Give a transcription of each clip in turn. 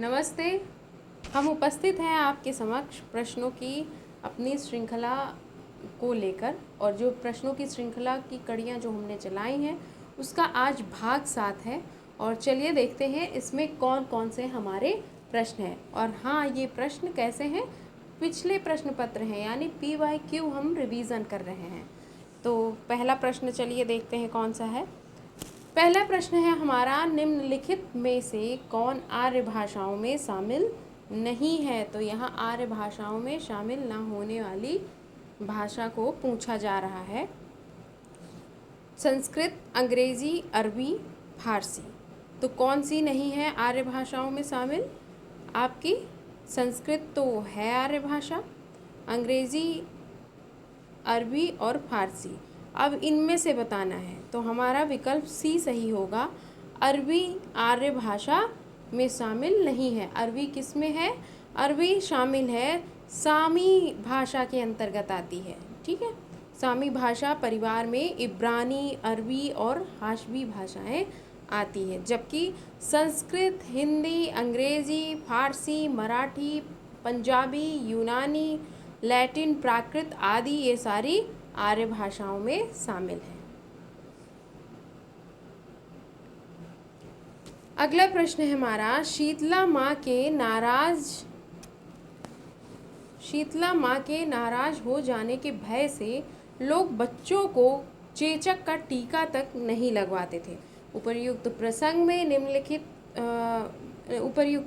नमस्ते। हम उपस्थित हैं आपके समक्ष प्रश्नों की अपनी श्रृंखला को लेकर, और जो प्रश्नों की श्रृंखला की कड़ियाँ जो हमने चलाई हैं उसका आज भाग 7 है। और चलिए देखते हैं इसमें कौन कौन से हमारे प्रश्न हैं। और हाँ, ये प्रश्न कैसे हैं, पिछले प्रश्न पत्र हैं, यानी PYQ हम रिवीजन कर रहे हैं। तो पहला प्रश्न चलिए देखते हैं कौन सा है। पहला प्रश्न है हमारा, निम्नलिखित में से कौन आर्य भाषाओं में शामिल नहीं है। तो यहाँ आर्य भाषाओं में शामिल ना होने वाली भाषा को पूछा जा रहा है। संस्कृत, अंग्रेजी, अरबी, फारसी। तो कौन सी नहीं है आर्य भाषाओं में शामिल? आपकी संस्कृत तो है आर्य भाषा, अंग्रेजी, अरबी और फारसी। अब इनमें से बताना है, तो हमारा विकल्प सी सही होगा। अरबी आर्य भाषा में शामिल नहीं है। अरबी किस में है? अरबी शामिल है, सामी भाषा के अंतर्गत आती है। ठीक है, सामी भाषा परिवार में इब्रानी, अरबी और हाशवी भाषाएं आती है। जबकि संस्कृत, हिंदी, अंग्रेजी, फारसी, मराठी, पंजाबी, यूनानी, लैटिन, प्राकृत आदि ये सारी आर्य भाषाओं में शामिल हैं। अगला प्रश्न है हमारा, शीतला माँ के नाराज हो जाने के भय से लोग बच्चों को चेचक का टीका तक नहीं लगवाते थे। उपर्युक्त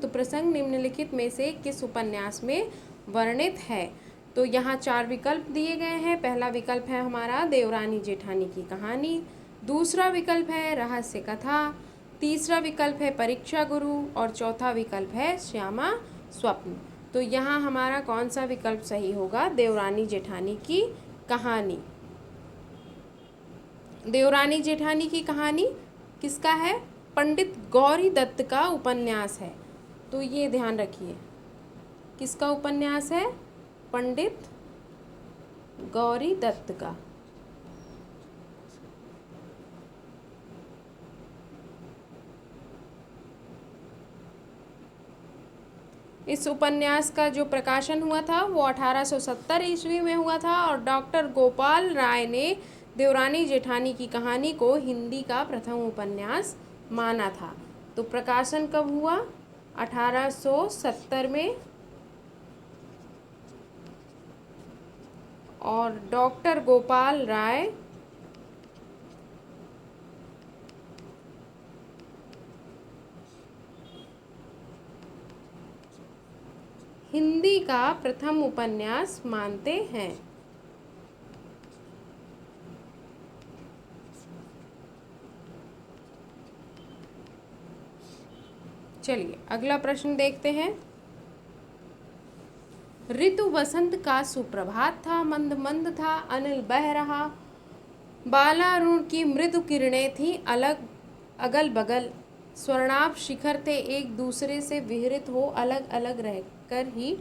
प्रसंग निम्नलिखित में से किस उपन्यास में वर्णित है? तो यहाँ 4 विकल्प दिए गए हैं। पहला विकल्प है हमारा देवरानी जेठानी की कहानी, दूसरा विकल्प है रहस्य कथा, तीसरा विकल्प है परीक्षा गुरु और चौथा विकल्प है श्यामा स्वप्न। तो यहाँ हमारा कौन सा विकल्प सही होगा? देवरानी जेठानी की कहानी। देवरानी जेठानी की कहानी किसका है? पंडित गौरी दत्त का उपन्यास है। तो ये ध्यान रखिए, किसका उपन्यास है? पंडित गौरी दत्त का। इस उपन्यास का जो प्रकाशन हुआ था वो 1870 ईस्वी में हुआ था, और डॉक्टर गोपाल राय ने देवरानी जेठानी की कहानी को हिंदी का प्रथम उपन्यास माना था। तो प्रकाशन कब हुआ? 1870 में। और डॉक्टर गोपाल राय हिंदी का प्रथम उपन्यास मानते हैं। चलिए अगला प्रश्न देखते हैं। ऋतु वसंत का सुप्रभात था, मंद मंद था अनिल बह रहा, बालारुण की मृदु किरणें थी अगल बगल, स्वर्णाभ शिखर थे एक दूसरे से विहरित हो अलग अलग रहकर ही,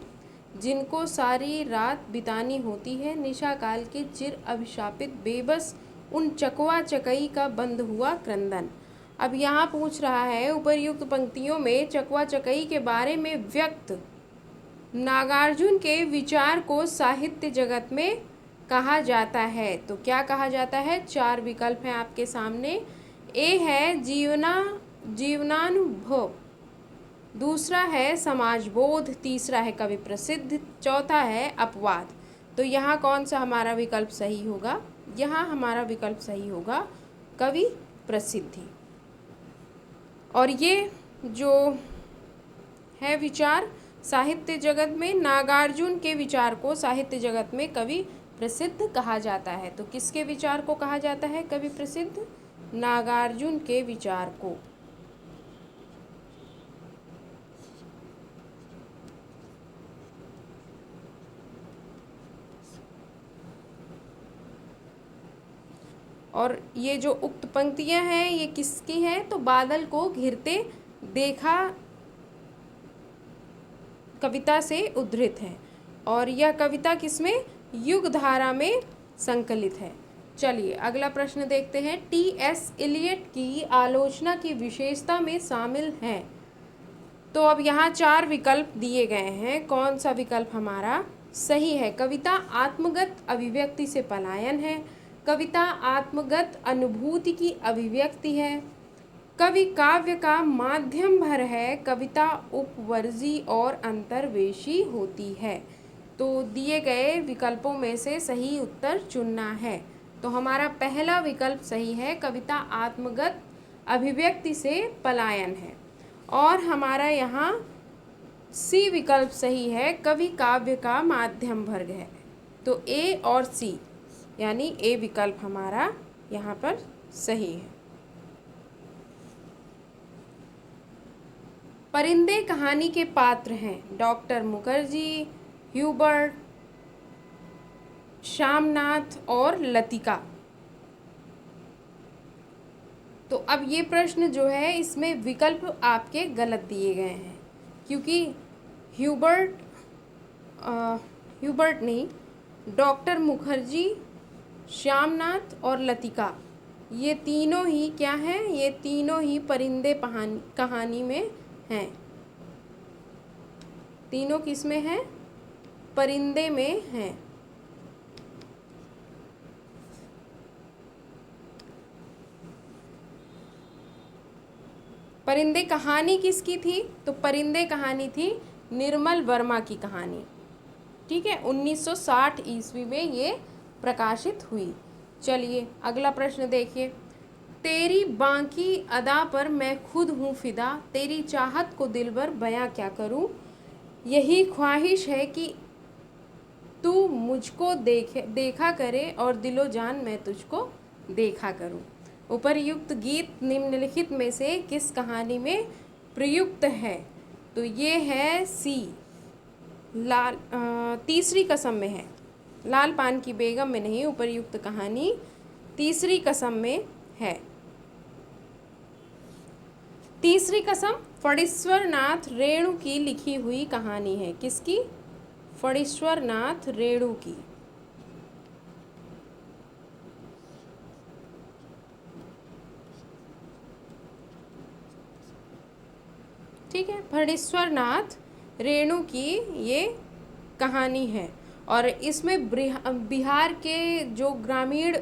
जिनको सारी रात बितानी होती है, निशा काल के चिर अभिशापित बेबस उन चकवा चकई का बंद हुआ क्रंदन। अब यहाँ पूछ रहा है, उपर्युक्त पंक्तियों में चकवा चकई के बारे में व्यक्त नागार्जुन के विचार को साहित्य जगत में कहा जाता है। तो क्या कहा जाता है? 4 विकल्प हैं आपके सामने। ए है जीवनानुभव, दूसरा है समाजबोध, तीसरा है कवि प्रसिद्ध, चौथा है अपवाद। तो यहाँ कौन सा हमारा विकल्प सही होगा? यहाँ हमारा विकल्प सही होगा कवि प्रसिद्धि। और ये जो है विचार साहित्य जगत में, नागार्जुन के विचार को साहित्य जगत में कवि प्रसिद्ध कहा जाता है। तो किसके विचार को कहा जाता है कवि प्रसिद्ध? नागार्जुन के विचार को। और ये जो उक्त पंक्तियां हैं ये किसकी हैं? तो बादल को घिरते देखा कविता से उद्धृत है, और यह कविता किसमें? युगधारा में संकलित है। चलिए अगला प्रश्न देखते हैं। टी.एस. इलियट की आलोचना की विशेषता में शामिल हैं। तो अब यहाँ 4 विकल्प दिए गए हैं, कौन सा विकल्प हमारा सही है। कविता आत्मगत अभिव्यक्ति से पलायन है, कविता आत्मगत अनुभूति की अभिव्यक्ति है, कवि काव्य का माध्यम भर है, कविता उपवर्जी और अंतर्वेशी होती है। तो दिए गए विकल्पों में से सही उत्तर चुनना है। तो हमारा पहला विकल्प सही है, कविता आत्मगत अभिव्यक्ति से पलायन है। और हमारा यहाँ सी विकल्प सही है, कवि काव्य का माध्यम भर है। तो ए और सी यानी ए विकल्प हमारा यहाँ पर सही है। परिंदे कहानी के पात्र हैं डॉक्टर मुखर्जी, ह्यूबर्ट, श्यामनाथ और लतिका। तो अब ये प्रश्न जो है इसमें विकल्प आपके गलत दिए गए हैं, क्योंकि ह्यूबर्ट नहीं, डॉक्टर मुखर्जी, श्यामनाथ और लतिका ये तीनों ही क्या हैं, ये तीनों ही परिंदे कहानी में हैं। तीनों किस में हैं, परिंदे में हैं। परिंदे कहानी किसकी थी, तो परिंदे कहानी थी निर्मल वर्मा की कहानी। ठीक है, 1960 ईस्वी में ये प्रकाशित हुई। चलिए अगला प्रश्न देखिए। तेरी बांकी अदा पर मैं खुद हूँ फिदा, तेरी चाहत को दिलबर बयां क्या करूँ, यही ख्वाहिश है कि तू मुझको देखा करे और दिलो जान मैं तुझको देखा करूँ। उपर्युक्त गीत निम्नलिखित में से किस कहानी में प्रयुक्त है, तो ये है सी तीसरी कसम में है। लाल पान की बेगम में नहीं, उपर्युक्त कहानी तीसरी कसम में है। तीसरी कसम फणीश्वर नाथ रेणु की लिखी हुई कहानी है। किसकी, फणीश्वर नाथ रेणु की। ठीक है, फणीश्वर नाथ रेणु की ये कहानी है और इसमें बिहार के जो ग्रामीण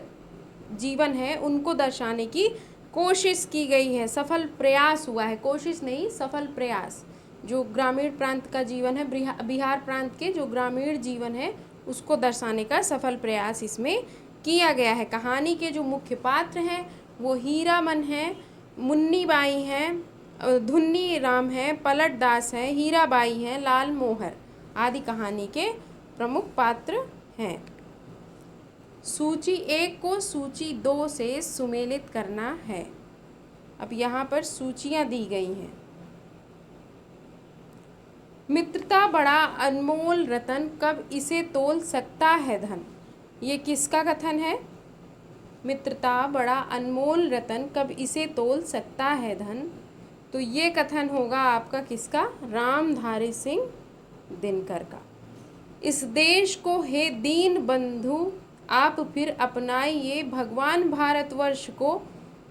जीवन है उनको दर्शाने की कोशिश की गई है, सफल प्रयास हुआ है, कोशिश नहीं सफल प्रयास। जो ग्रामीण प्रांत का जीवन है, बिहार प्रांत के जो ग्रामीण जीवन है उसको दर्शाने का सफल प्रयास इसमें किया गया है। कहानी के जो मुख्य पात्र हैं वो हीरामन हैं, मुन्नी बाई हैं, धुन्नी राम है, पलट दास है, हीराबाई है, लाल मोहर आदि कहानी के प्रमुख पात्र हैं। सूची 1 को सूची 2 से सुमेलित करना है। अब यहाँ पर सूचियाँ दी गई हैं। मित्रता बड़ा अनमोल रतन, कब इसे तोल सकता है धन, ये किसका कथन है। मित्रता बड़ा अनमोल रतन, कब इसे तोल सकता है धन, तो ये कथन होगा आपका किसका, रामधारी सिंह दिनकर का। इस देश को हे दीन बंधु आप फिर अपनाइए, भगवान भारतवर्ष को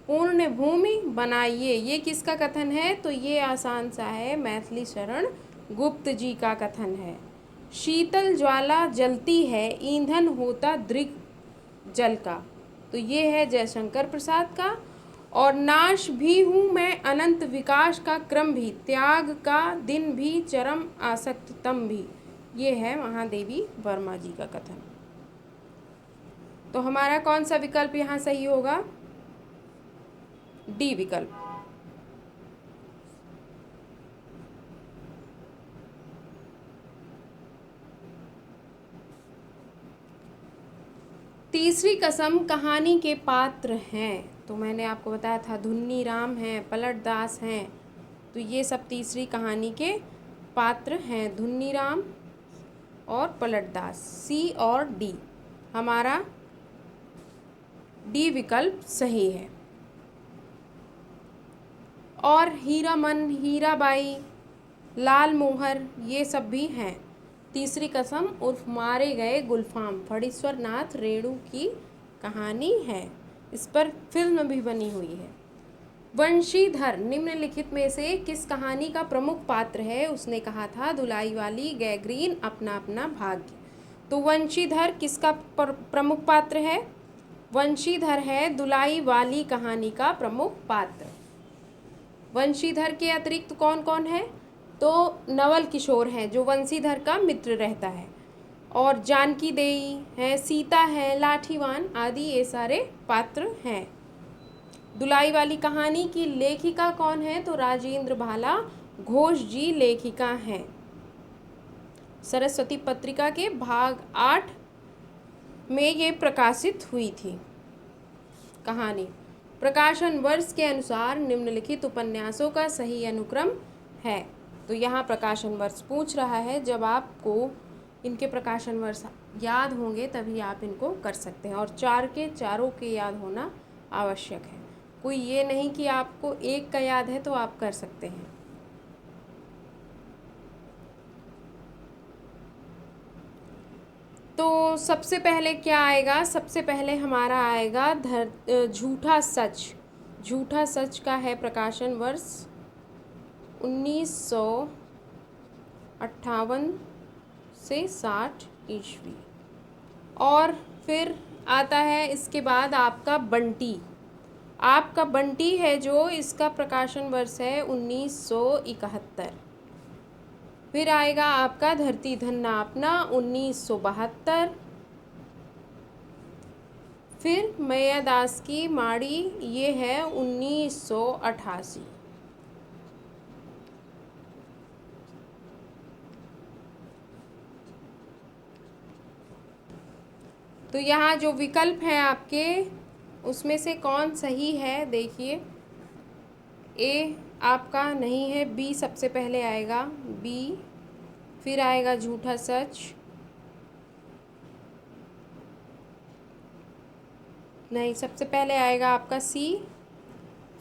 पूर्ण भूमि बनाइए, ये किसका कथन है, तो ये आसान सा है, मैथिली शरण गुप्त जी का कथन है। शीतल ज्वाला जलती है, ईंधन होता दृढ़ जल का, तो ये है जयशंकर प्रसाद का। और नाश भी हूँ मैं अनंत विकास का क्रम भी, त्याग का दिन भी चरम आसक्ततम भी, ये है महादेवी वर्मा जी का कथन। तो हमारा कौन सा विकल्प यहाँ सही होगा, डी विकल्प। तीसरी कसम कहानी के पात्र हैं, तो मैंने आपको बताया था धुन्नी राम हैं, पलट दास हैं, तो ये सब तीसरी कहानी के पात्र हैं, धुन्नी राम और पलट दास। सी और डी, हमारा डी विकल्प सही है। और हीरामन, हीराबाई, लाल मोहर ये सब भी हैं। तीसरी कसम उर्फ मारे गए गुलफाम फणीश्वर नाथ रेणु की कहानी है, इस पर फिल्म भी बनी हुई है। वंशीधर निम्नलिखित में से किस कहानी का प्रमुख पात्र है? उसने कहा था धुलाई वाली, गैग्रीन, अपना अपना भाग्य। तो वंशीधर किसका प्रमुख पात्र है? वंशीधर है धुलाई वाली कहानी का प्रमुख पात्र। वंशीधर के अतिरिक्त कौन कौन है? तो नवल किशोर हैं जो वंशीधर का मित्र रहता है, और जानकी देई है, सीता है, लाठीवान आदि ये सारे पात्र हैं। धुलाई वाली कहानी की लेखिका कौन है? तो राजेंद्र भाला घोष जी लेखिका हैं। सरस्वती पत्रिका के भाग 8 में ये प्रकाशित हुई थी कहानी। प्रकाशन वर्ष के अनुसार निम्नलिखित उपन्यासों का सही अनुक्रम है। तो यहाँ प्रकाशन वर्ष पूछ रहा है। जब आपको इनके प्रकाशन वर्ष याद होंगे तभी आप इनको कर सकते हैं, और 4 के चारों के याद होना आवश्यक है। कोई ये नहीं कि आपको एक का याद है तो आप कर सकते हैं। तो सबसे पहले क्या आएगा? सबसे पहले हमारा आएगा झूठा सच। झूठा सच का है प्रकाशन वर्ष 1958 से 60 ईस्वी। और फिर आता है इसके बाद आपका बंटी। आपका बंटी है जो इसका प्रकाशन वर्ष है 1971। फिर आएगा आपका धरती धन्ना अपना 1972। फिर मैया दास की माड़ी ये है 1988। तो यहाँ जो विकल्प हैं आपके उसमें से कौन सही है? देखिए, ए आपका नहीं है, बी सबसे पहले आएगा, बी। फिर आएगा झूठा सच, नहीं, सबसे पहले आएगा आपका सी।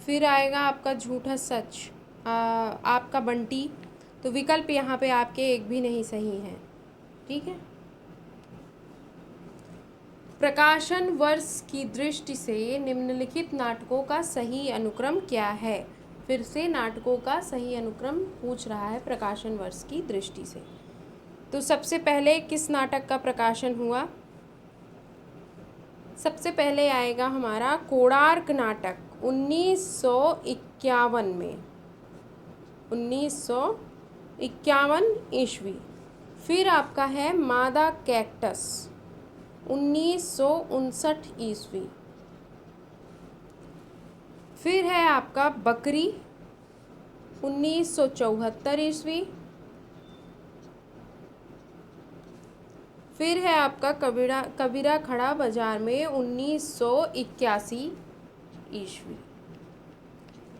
फिर आएगा आपका झूठा सच, आपका बंटी। तो विकल्प यहाँ पे आपके एक भी नहीं सही है। ठीक है। प्रकाशन वर्ष की दृष्टि से निम्नलिखित नाटकों का सही अनुक्रम क्या है? फिर से नाटकों का सही अनुक्रम पूछ रहा है प्रकाशन वर्ष की दृष्टि से। तो सबसे पहले किस नाटक का प्रकाशन हुआ? सबसे पहले आएगा हमारा कोणार्क नाटक 1951 में, 1951 ईस्वी। फिर आपका है मादा कैक्टस 1959 ईस्वी। फिर है आपका बकरी 1974 ईस्वी। फिर है आपका कबीरा खड़ा बाजार में 1981 ईस्वी।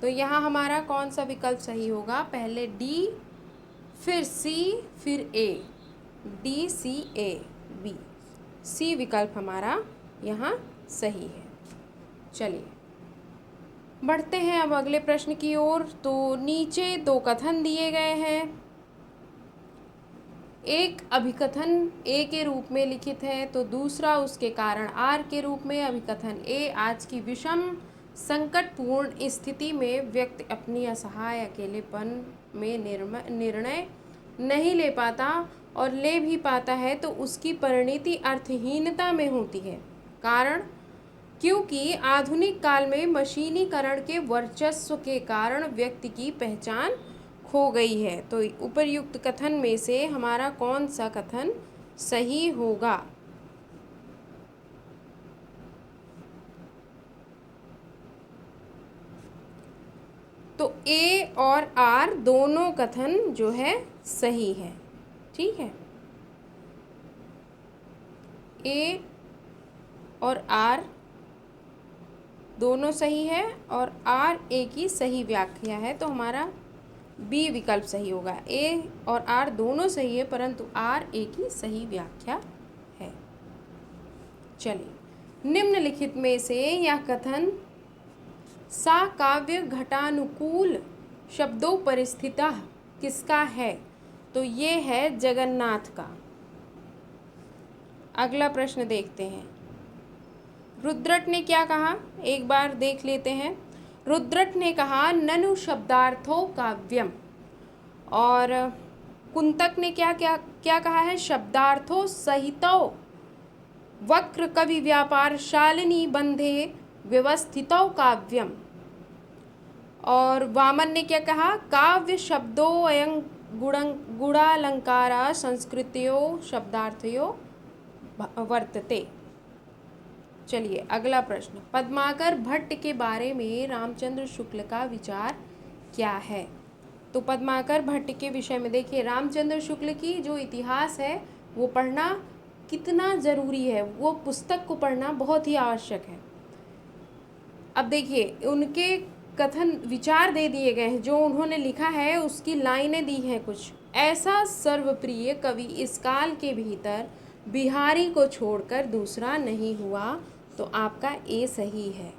तो यहाँ हमारा कौन सा विकल्प सही होगा? पहले डी, फिर सी, फिर ए। डी, सी, ए, बी। सी विकल्प हमारा यहाँ सही है। चलिए बढ़ते हैं अब अगले प्रश्न की ओर। तो नीचे 2 कथन दिए गए हैं। एक अभिकथन ए के रूप में लिखित है, तो दूसरा उसके कारण आर के रूप में। अभिकथन ए, आज की विषम संकटपूर्ण स्थिति में व्यक्ति अपनी असहाय अकेलेपन में निर्णय नहीं ले पाता, और ले भी पाता है तो उसकी परिणति अर्थहीनता में होती है। कारण, क्योंकि आधुनिक काल में मशीनीकरण के वर्चस्व के कारण व्यक्ति की पहचान खो गई है। तो उपर्युक्त कथन में से हमारा कौन सा कथन सही होगा? तो ए और आर दोनों कथन जो है सही है। ठीक है, ए और आर दोनों सही है, और आर ए की सही व्याख्या है, तो हमारा बी विकल्प सही होगा। ए और आर दोनों सही है, परंतु आर ए की सही व्याख्या है। चलिए, निम्नलिखित में से यह कथन सा काव्य घटानुकूल शब्दों परिस्थितः किसका है? तो ये है जगन्नाथ का। अगला प्रश्न देखते हैं। रुद्रट ने क्या कहा, एक बार देख लेते हैं। रुद्रट ने कहा ननु शब्दार्थो काव्यम। और कुंतक ने क्या क्या क्या कहा है, शब्दार्थो सहितो वक्र कवि व्यापार शालिनी बंधे व्यवस्थितो काव्यम। और वामन ने क्या कहा, काव्य शब्दो अयं गुणालंकारा संस्कृत्यो शब्दार्थयो वर्तते। चलिए अगला प्रश्न, पद्माकर भट्ट के बारे में रामचंद्र शुक्ल का विचार क्या है। तो पद्माकर भट्ट के विषय में देखिए, रामचंद्र शुक्ल की जो इतिहास है वो पढ़ना कितना ज़रूरी है, वो पुस्तक को पढ़ना बहुत ही आवश्यक है। अब देखिए उनके कथन विचार दे दिए गए हैं, जो उन्होंने लिखा है उसकी लाइनें दी हैं कुछ। ऐसा सर्वप्रिय कवि इस काल के भीतर बिहारी को छोड़कर दूसरा नहीं हुआ, तो आपका ए सही है।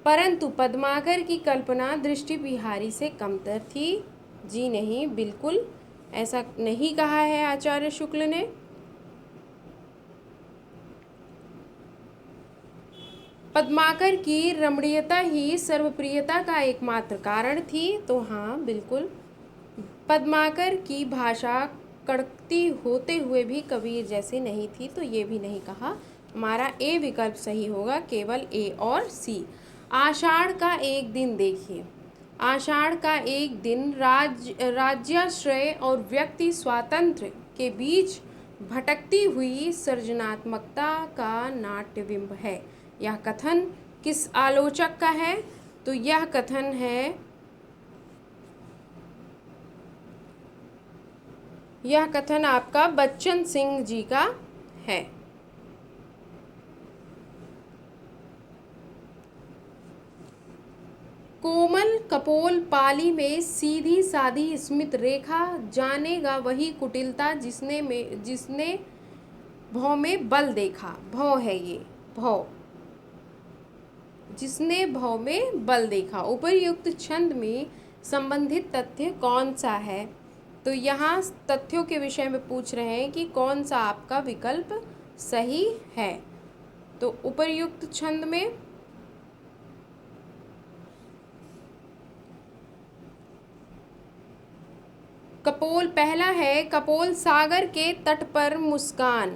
परंतु पद्माकर की कल्पना दृष्टि बिहारी से कमतर थी। जी नहीं, बिल्कुल ऐसा नहीं कहा है आचार्य शुक्ल ने। पद्माकर की रमणीयता ही सर्वप्रियता का एकमात्र कारण थी। तो हाँ बिल्कुल, पद्माकर की भाषा कड़कती होते हुए भी कबीर जैसी नहीं थी, तो ये भी नहीं कहा। हमारा ए विकल्प सही होगा, केवल ए और सी। आषाढ़ का एक दिन देखिए, आषाढ़ का एक दिन राज्याश्रय और व्यक्ति स्वातंत्र्य के बीच भटकती हुई सृजनात्मकता का नाट्यबिंब है। यह कथन किस आलोचक का है, तो यह कथन है, यह कथन आपका बच्चन सिंह जी का है। कोमल कपोल पाली में सीधी साधी स्मित रेखा, जानेगा वही कुटिलता जिसने भौ में बल देखा। भौ है ये, भौ, जिसने भौ में बल देखा। उपर्युक्त छंद में संबंधित तथ्य कौन सा है, तो यहाँ तथ्यों के विषय में पूछ रहे हैं कि कौन सा आपका विकल्प सही है। तो उपर्युक्त छंद में कपोल पहला है, कपोल सागर के तट पर मुस्कान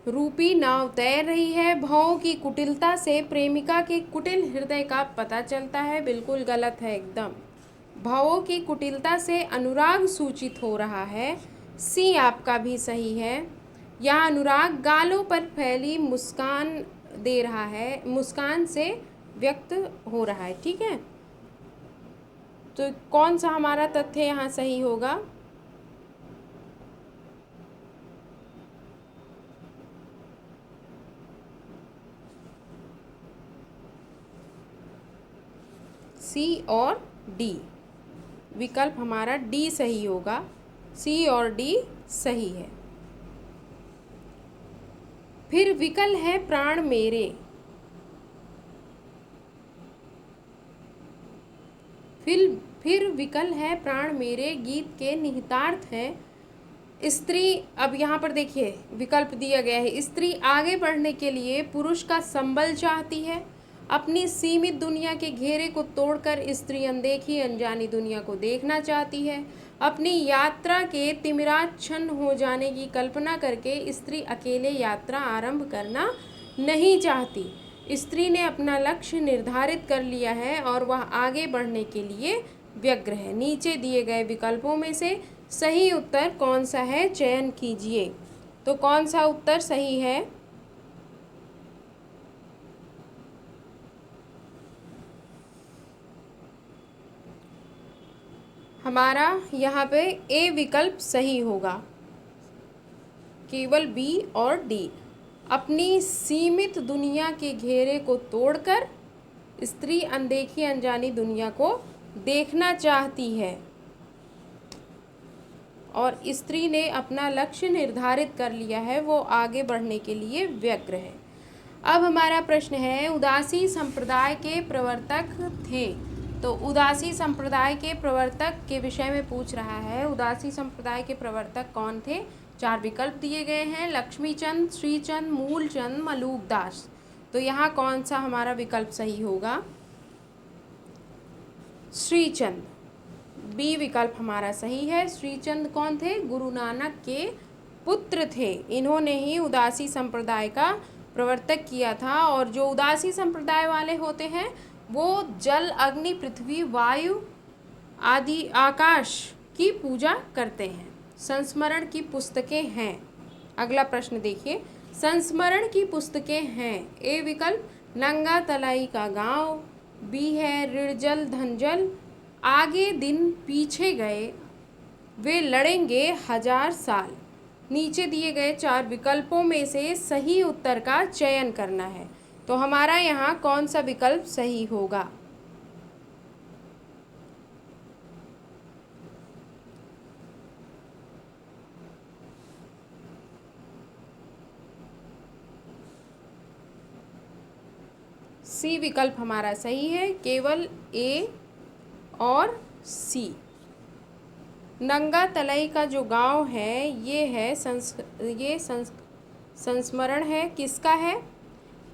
रूपी नाव तैर रही है। भावों की कुटिलता से प्रेमिका के कुटिल हृदय का पता चलता है। बिल्कुल गलत है एकदम। भावों की कुटिलता से अनुराग सूचित हो रहा है। सी आपका भी सही है। यह अनुराग गालों पर फैली मुस्कान दे रहा है, मुस्कान से व्यक्त हो रहा है। ठीक है, तो कौन सा हमारा तथ्य यहाँ सही होगा? सी और डी, विकल्प हमारा डी सही होगा। सी और डी सही है। फिर विकल है प्राण मेरे, फिर विकल है प्राण मेरे गीत के निहितार्थ है स्त्री। अब यहाँ पर देखिए विकल्प दिया गया है, स्त्री आगे बढ़ने के लिए पुरुष का संबल चाहती है। अपनी सीमित दुनिया के घेरे को तोड़कर स्त्री अनदेखी अनजानी दुनिया को देखना चाहती है। अपनी यात्रा के तिमिराच्छन्न हो जाने की कल्पना करके स्त्री अकेले यात्रा आरंभ करना नहीं चाहती। स्त्री ने अपना लक्ष्य निर्धारित कर लिया है और वह आगे बढ़ने के लिए व्यग्र है। नीचे दिए गए विकल्पों में से सही उत्तर कौन सा है, चयन कीजिए। तो कौन सा उत्तर सही है? हमारा यहाँ पे ए विकल्प सही होगा, केवल बी और डी। अपनी सीमित दुनिया के घेरे को तोड़कर स्त्री अनदेखी अनजानी दुनिया को देखना चाहती है और स्त्री ने अपना लक्ष्य निर्धारित कर लिया है, वो आगे बढ़ने के लिए व्यग्र है। अब हमारा प्रश्न है, उदासी संप्रदाय के प्रवर्तक थे। तो उदासी संप्रदाय के प्रवर्तक के विषय में पूछ रहा है। उदासी संप्रदाय के प्रवर्तक कौन थे? 4 विकल्प दिए गए हैं, लक्ष्मीचंद, श्रीचंद, मूलचंद, मलूकदास। तो यहाँ कौन सा हमारा विकल्प सही होगा? श्रीचंद, बी विकल्प हमारा सही है। श्रीचंद कौन थे? गुरु नानक के पुत्र थे। इन्होंने ही उदासी संप्रदाय का प्रवर्तक किया था। और जो उदासी संप्रदाय वाले होते हैं वो जल, अग्नि, पृथ्वी, वायु आदि आकाश की पूजा करते हैं। संस्मरण की पुस्तकें हैं। अगला प्रश्न देखिए, संस्मरण की पुस्तकें हैं। ए विकल्प नंगा तलाई का गांव, बी है ऋणजल धनजल, आगे दिन पीछे गए, वे लड़ेंगे 1000 साल। नीचे दिए गए 4 विकल्पों में से सही उत्तर का चयन करना है। तो हमारा यहाँ कौन सा विकल्प सही होगा? सी विकल्प हमारा सही है, केवल ए और सी। नंगा तलई का जो गांव है ये है संस्मरण है। किसका है?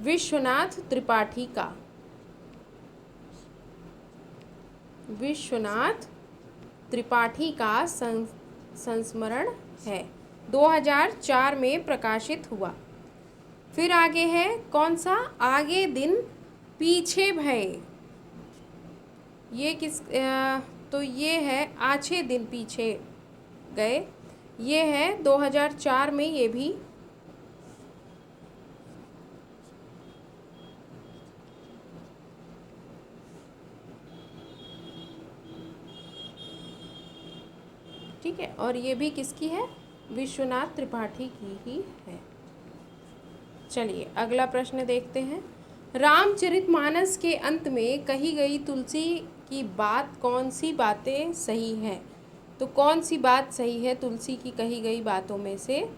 विश्वनाथ त्रिपाठी का। विश्वनाथ त्रिपाठी का संस्मरण है, 2004 में प्रकाशित हुआ। फिर आगे है कौन सा? आगे दिन पीछे भय। ये किस तो ये है आछे दिन पीछे गए। ये है 2004 में, ये भी ठीक है। और ये भी किसकी है? विश्वनाथ त्रिपाठी की ही है। चलिए अगला प्रश्न देखते हैं। रामचरितमानस के अंत में कही गई तुलसी की बात कौन सी बातें सही हैं? तो कौन सी बात सही है तुलसी की कही गई बातों में से?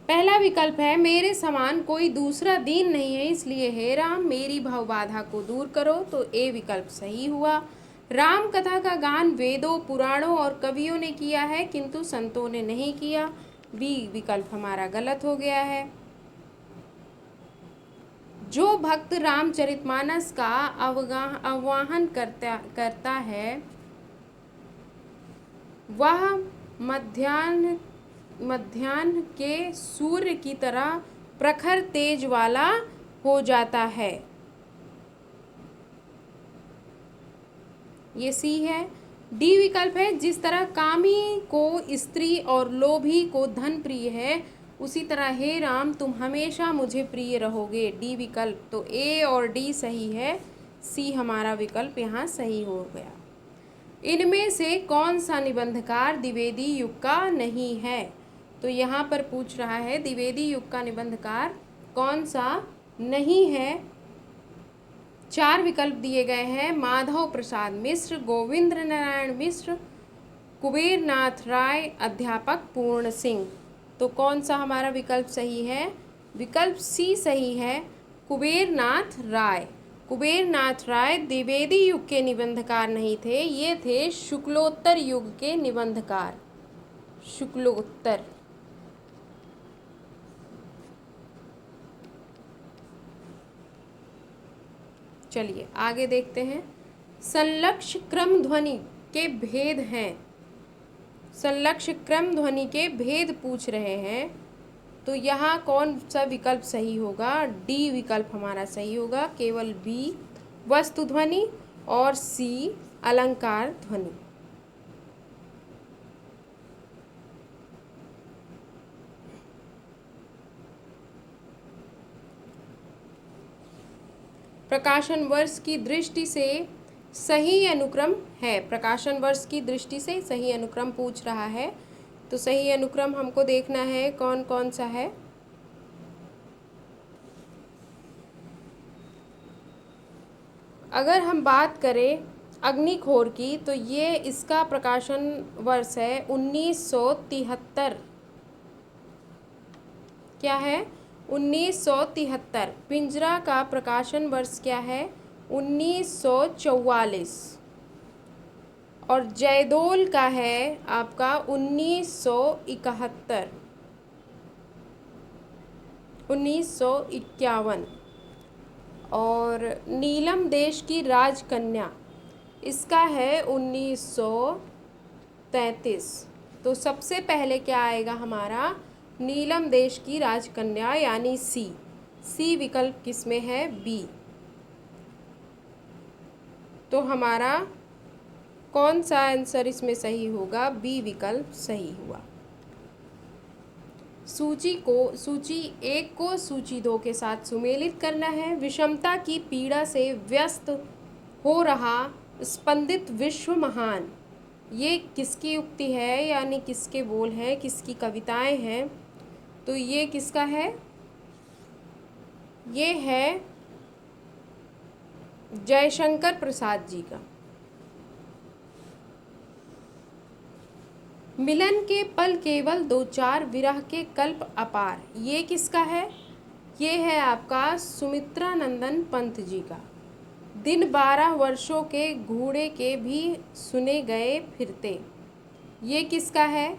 पहला विकल्प है मेरे समान कोई दूसरा दीन नहीं है, इसलिए हे राम मेरी भव बाधा को दूर करो। तो ए विकल्प सही हुआ। राम कथा का गान वेदों, पुराणों और कवियों ने किया है किंतु संतों ने नहीं किया। बी विकल्प हमारा गलत हो गया है। जो भक्त रामचरितमानस का आह्वान करता है वह मध्याह्न के सूर्य की तरह प्रखर तेज वाला हो जाता है। ये सी है। डी विकल्प है जिस तरह कामी को स्त्री और लोभी को धन प्रिय है उसी तरह हे राम तुम हमेशा मुझे प्रिय रहोगे। डी विकल्प। तो ए और डी सही है, सी हमारा विकल्प यहाँ सही हो गया। इनमें से कौन सा निबंधकार द्विवेदी युग का नहीं है? तो यहाँ पर पूछ रहा है द्विवेदी युग का निबंधकार कौन सा नहीं है। 4 विकल्प दिए गए हैं, माधव प्रसाद मिश्र, गोविंद्र नारायण मिश्र, कुबेर नाथ राय, अध्यापक पूर्ण सिंह। तो कौन सा हमारा विकल्प सही है? विकल्प सी सही है, कुबेर नाथ राय। कुबेर नाथ राय द्विवेदी युग के निबंधकार नहीं थे, ये थे शुक्लोत्तर युग के निबंधकार। शुक्लोत्तर। चलिए आगे देखते हैं। संलक्ष्य क्रम ध्वनि के भेद हैं। संलक्ष्य क्रम ध्वनि के भेद पूछ रहे हैं। तो यहाँ कौन सा विकल्प सही होगा? डी विकल्प हमारा सही होगा, केवल बी वस्तु ध्वनि और सी अलंकार ध्वनि। प्रकाशन वर्ष की दृष्टि से सही अनुक्रम है। प्रकाशन वर्ष की दृष्टि से सही अनुक्रम पूछ रहा है। तो सही अनुक्रम हमको देखना है कौन कौन सा है। अगर हम बात करें अग्निखोर की तो ये इसका प्रकाशन वर्ष है 1973। क्या है? 1973। पिंजरा का प्रकाशन वर्ष क्या है? 1944। और जयदोल का है आपका 1971, 1951। और नीलम देश की राजकन्या, इसका है 1933। तो सबसे पहले क्या आएगा हमारा, नीलम देश की राजकन्या यानी सी विकल्प किसमें है, बी। तो हमारा कौन सा आंसर इसमें सही होगा, बी विकल्प सही हुआ। सूची 1 को सूची 2 के साथ सुमेलित करना है। विषमता की पीड़ा से व्यस्त हो रहा स्पंदित विश्व महान, ये किसकी उक्ति है, यानी किसके बोल हैं, किसकी कविताएं हैं। तो ये किसका है, ये है जयशंकर प्रसाद जी का। मिलन के पल केवल 2-4, विरह के कल्प अपार, ये किसका है, ये है आपका सुमित्रा नंदन पंत जी का। दिन 12 वर्षों के घूड़े के भी सुने गए फिरते, ये किसका है,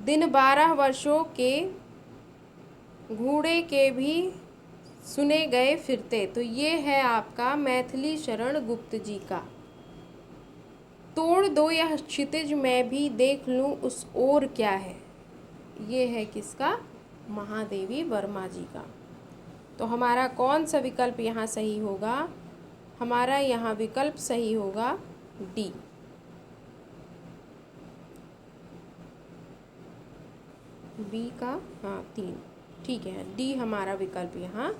दिन 12 वर्षों के घूड़े के भी सुने गए फिरते। तो ये है आपका मैथिली शरण गुप्त जी का। तोड़ दो यह क्षितिज मैं भी देख लूँ उस ओर क्या है, ये है किसका, महादेवी वर्मा जी का। तो हमारा कौन सा विकल्प यहाँ सही होगा, हमारा यहाँ विकल्प सही होगा डी। बी का हाँ 3, ठीक है, डी हमारा विकल्प यहाँ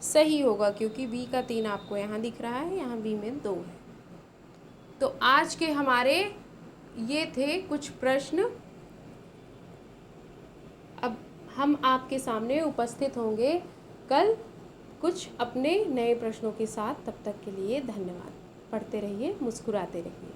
सही होगा, क्योंकि बी का 3 आपको यहाँ दिख रहा है, यहाँ बी में 2 है। तो आज के हमारे ये थे कुछ प्रश्न। अब हम आपके सामने उपस्थित होंगे कल कुछ अपने नए प्रश्नों के साथ। तब तक के लिए धन्यवाद। पढ़ते रहिए, मुस्कुराते रहिए।